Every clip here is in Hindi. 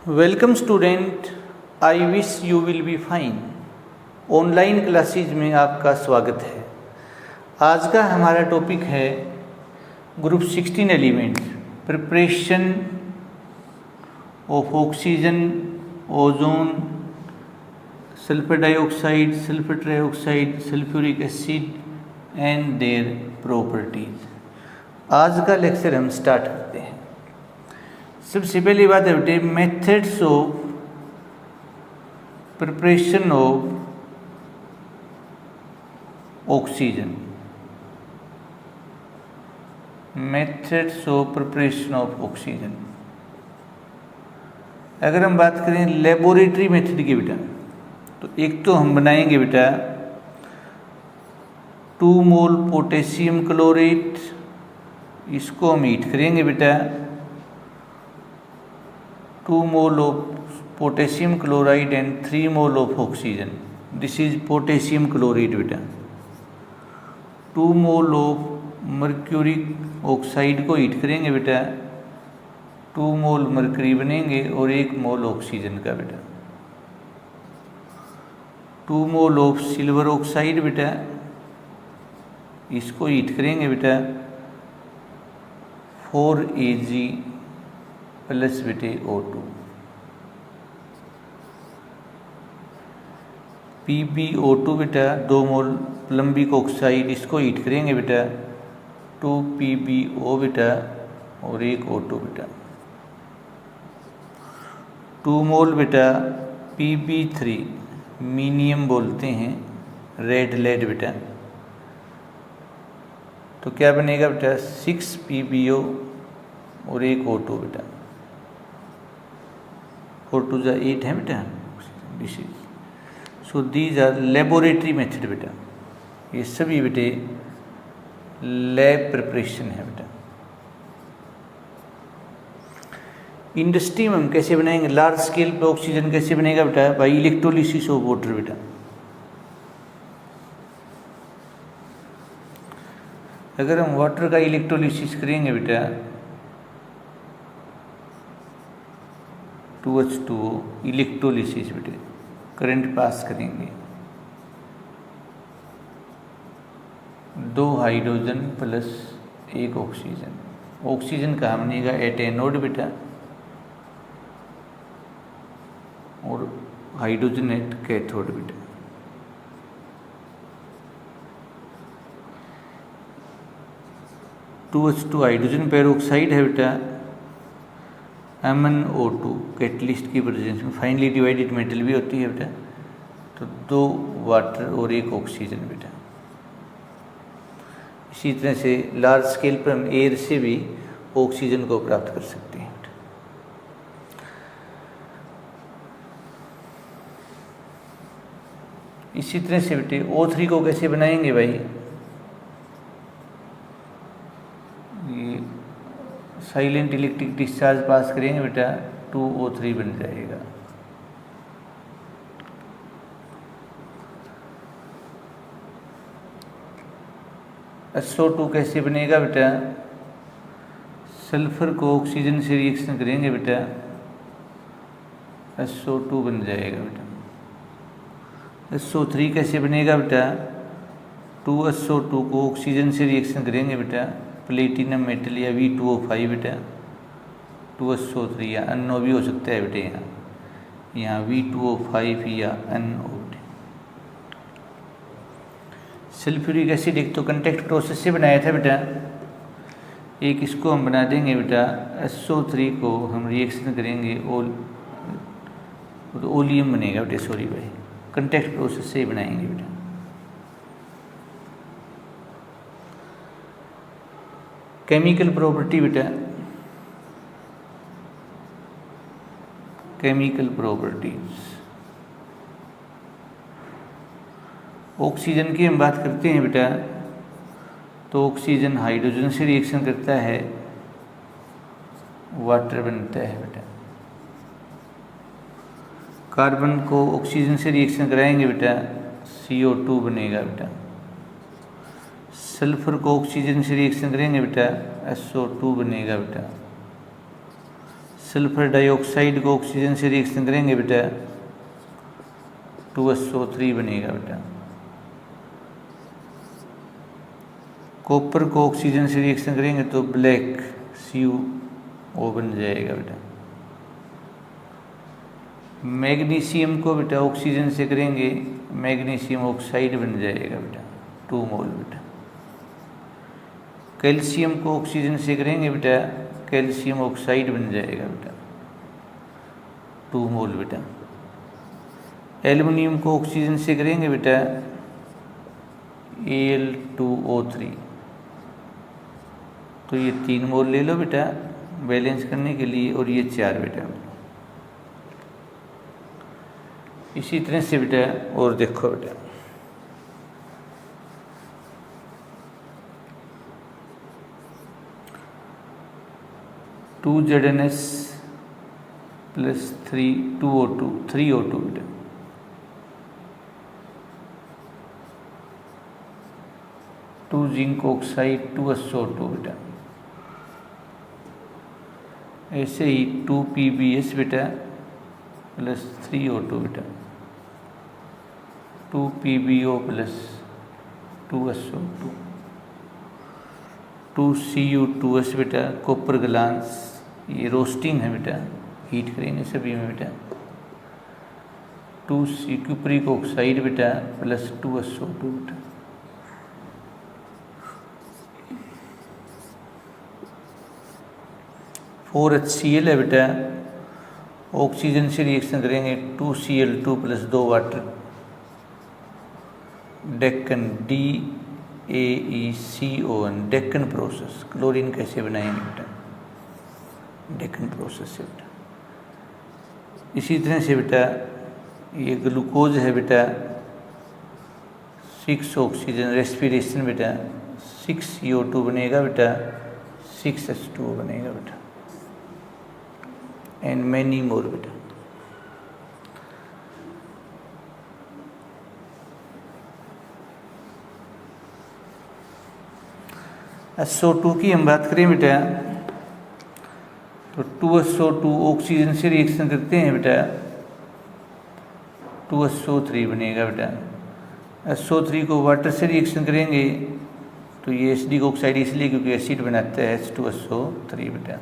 Welcome student, I wish you will be fine. Online classes में आपका स्वागत है। आज का हमारा टॉपिक है group 16 element, preparation of oxygen, ozone, sulphur dioxide, sulphur trioxide, sulphuric acid and their properties. आज का लेक्चर हम स्टार्ट करते हैं। सबसे पहली बात है बेटे, methods of preparation of oxygen. Methods of preparation of oxygen. अगर हम बात करें लेबोरेटरी मेथड की बेटा, तो एक तो हम बनाएंगे बेटा 2 मोल पोटेशियम क्लोरेट, इसको हम हीट करेंगे बेटा 2 mole of potassium chloride and 3 mole of oxygen. This is potassium chloride बेटा। 2 मोल ऑफ मर्क्यूरिक ऑक्साइड को हीट करेंगे बेटा, 2 मोल मर्करी बनेंगे और 1 मोल ऑक्सीजन का बेटा। 2 मोल ऑफ सिल्वर ऑक्साइड बेटा, इसको हीट करेंगे बेटा 4 Ag प्लस बेटे O2। PbO2 बेटा 2 मोल प्लम्बिक ऑक्साइड, इसको हीट करेंगे बेटा 2 PbO बेटा और 1 O2 बेटा। 2 मोल बेटा Pb3, मीनियम बोलते हैं, रेड लेड बेटा, तो क्या बनेगा बेटा 6 PbO और 1 O2 बेटा। 4 2 जा 8 है बेटा। This is so these are laboratory method बेटा। ये सभी बेटे लैब प्रिपरेशन है बेटा। इंडस्ट्री में हम कैसे बनाएंगे, लार्ज स्केल पे ऑक्सीजन कैसे बनेगा बेटा, बाई इलेक्ट्रोलिसिस ऑफ वाटर बेटा। अगर हम वाटर का इलेक्ट्रोलिसिस करेंगे बेटा 2H2O, इलेक्ट्रोलिसिस बेटे, करंट पास करेंगे, 2 हाइड्रोजन प्लस 1 ऑक्सीजन। ऑक्सीजन का बनेगा एट एनोड बेटा और हाइड्रोजन एट कैथोड बेटा। H2 हाइड्रोजन पेरोक्साइड है बेटा, MnO2 कैटलिस्ट की प्रेजेंस में फाइनली डिवाइडेड मेटल भी होती है बेटा, तो 2 वाटर और 1 ऑक्सीजन बेटा। इसी तरह से लार्ज स्केल पर हम एयर से भी ऑक्सीजन को प्राप्त कर सकते हैं। इसी तरह से बेटे O3 को कैसे बनाएंगे भाई, ये साइलेंट इलेक्ट्रिक डिस्चार्ज पास करेंगे बेटा 2O3 बन जाएगा। SO2 कैसे बनेगा बेटा, सल्फर को ऑक्सीजन से रिएक्शन करेंगे बेटा, SO2 बन जाएगा बेटा। SO3 कैसे बनेगा बेटा, 2SO2 को ऑक्सीजन से रिएक्शन करेंगे बेटा, प्लेटिनम मेटल या V2O5 बेटा, 2SO3 या NO भी हो सकता है बेटे, यहाँ V2O5 या NO। सल्फ्यूरिक एसिड एक तो कंटेक्ट प्रोसेस से बनाया था बेटा, एक इसको हम बना देंगे बेटा SO3 को हम रिएक्शन करेंगे ओलियम बनेगा बेटे, सॉरी भाई, कंटेक्ट प्रोसेस से ही बनाएंगे बेटा। केमिकल प्रॉपर्टी बेटा, केमिकल प्रॉपर्टीज। ऑक्सीजन की हम बात करते हैं बेटा, तो ऑक्सीजन हाइड्रोजन से रिएक्शन करता है, वाटर बनता है बेटा। कार्बन को ऑक्सीजन से रिएक्शन कराएंगे बेटा, CO2 बनेगा बेटा। सल्फर को ऑक्सीजन से रिएक्शन करेंगे बेटा, SO2 बनेगा बेटा। सल्फर डाइऑक्साइड को ऑक्सीजन से रिएक्शन करेंगे बेटा 2SO3 बनेगा बेटा। कॉपर को ऑक्सीजन से रिएक्शन करेंगे तो ब्लैक CuO बन जाएगा बेटा। मैग्नीशियम को बेटा ऑक्सीजन से करेंगे मैग्नीशियम ऑक्साइड बन जाएगा बेटा 2 मोल बेटा। कैल्शियम को ऑक्सीजन से करेंगे बेटा कैल्शियम ऑक्साइड बन जाएगा बेटा 2 मोल बेटा। एल्युमिनियम को ऑक्सीजन से करेंगे बेटा Al2O3, तो ये 3 मोल ले लो बेटा बैलेंस करने के लिए, और ये 4 बेटा। इसी तरह से बेटा और देखो बेटा, (2ZnS + 3O2 बेटा। (2 जिंक ऑक्साइड 2SO2 बेटा। ऐसे ही 2 PbS बेटा + 3O2 बेटा। 2 PbO + 2SO2। 2 Cu2S बेटा कॉपर ग्लास, ये रोस्टिंग है बेटा, हीट करेंगे सभी में बेटा। 2 क्यूप्रिक ऑक्साइड बेटा + 2SO2 बेटा। 4HCl है बेटा, ऑक्सीजन से रिएक्शन करेंगे 2Cl2 + 2 water, Deccan DAeCO, Deccan process. Chlorine कैसे बनाएंगे बेटा, डेक्कन प्रोसेस से बेटा। इसी तरह से बेटा ये ग्लूकोज है बेटा 6 ऑक्सीजन रेस्पिरेशन बेटा 6 CO2 बनेगा बेटा 6 H2O बनेगा बेटा, एंड मैनी मोर बेटा। SO2 की हम बात करें बेटा तो 2SO2 ऑक्सीजन से रिएक्शन करते हैं बेटा 2SO3 बनेगा बेटा। SO3 को वाटर से रिएक्शन करेंगे तो ये एसिडिक ऑक्साइड इसलिए क्योंकि एसिड बनाता है H2SO3 बेटा।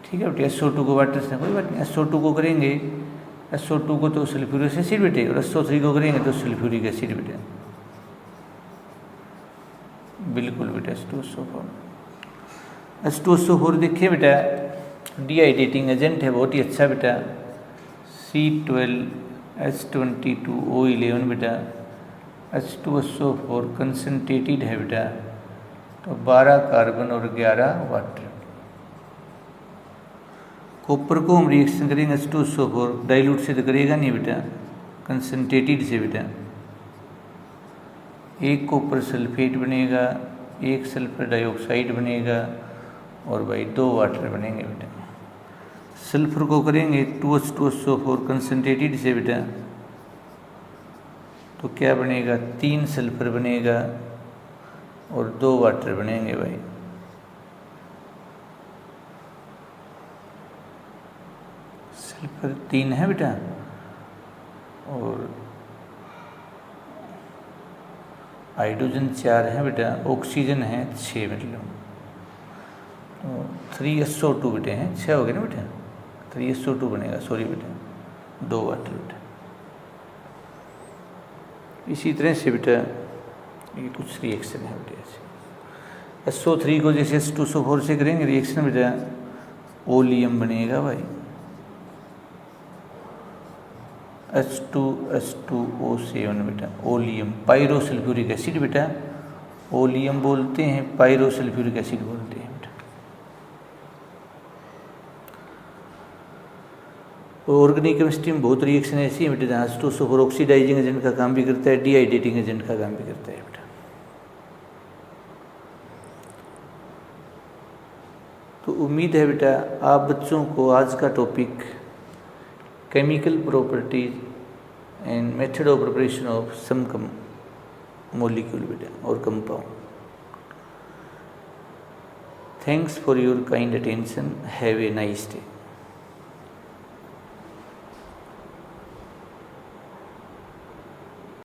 ठीक है बेटा, SO2 को वाटर से कोई बात नहीं, SO2 को करेंगे SO2 को तो सल्फ्यूरिक एसिड बेटे, और SO3 को करेंगे तो सल्फ्यूरिक एसिड बेटे। बिल्कुल बेटा H2SO4 देखिए बेटा डिहाइड्रेटिंग एजेंट है, बहुत ही अच्छा बेटा। C12H22O11 बेटा। H2SO4 कंसनट्रेटेड है बेटा, तो 12 कार्बन और 11 वाटर। कॉपर को हम रिएक्शन करेंगे H2SO4 डाइल्यूट से तो करेगा नहीं बेटा, कंसनट्रेटेड से बेटा। एक कॉपर सल्फेट बनेगा, एक सल्फर डाइऑक्साइड बनेगा, और भाई 2 वाटर बनेंगे बेटा। सल्फर को करेंगे 2H2SO4 कंसनट्रेटेड से बेटा, तो क्या बनेगा 3 सल्फर बनेगा और 2 वाटर बनेंगे भाई। सल्फर 3 है बेटा और हाइड्रोजन 4 है बेटा, ऑक्सीजन है 6 मतलब, तो 3SO2 बेटे हैं, 6 हो गए ना बेटा, 3SO2 बनेगा, सॉरी बेटा 2 वाटर बेटा। इसी तरह से बेटा ये कुछ रिएक्शन है बेटा ऐसे। SO3 को जैसे H2SO4 से करेंगे रिएक्शन बेटा, ओलियम बनेगा भाई, H2H2O7 बेटा, ओलियम। पायरोसल्फ्यूरिक एसिड बेटा, ओलियम बोलते हैं, पायरोसल्फ्यूरिक एसिड बोलते हैं बेटा। ऑर्गेनिक केमिस्ट्री में बहुत रिएक्शन ऐसी है बेटा जहाँ H2SO4 ऑक्सीडाइजिंग एजेंट का काम भी करता है, डिहाइड्रेटिंग एजेंट का काम भी करता है बेटा। तो उम्मीद है बेटा आप बच्चों को आज का topic chemical properties and method of preparation of some molecule बेटा और compound. Thanks for your kind attention. Have a nice day.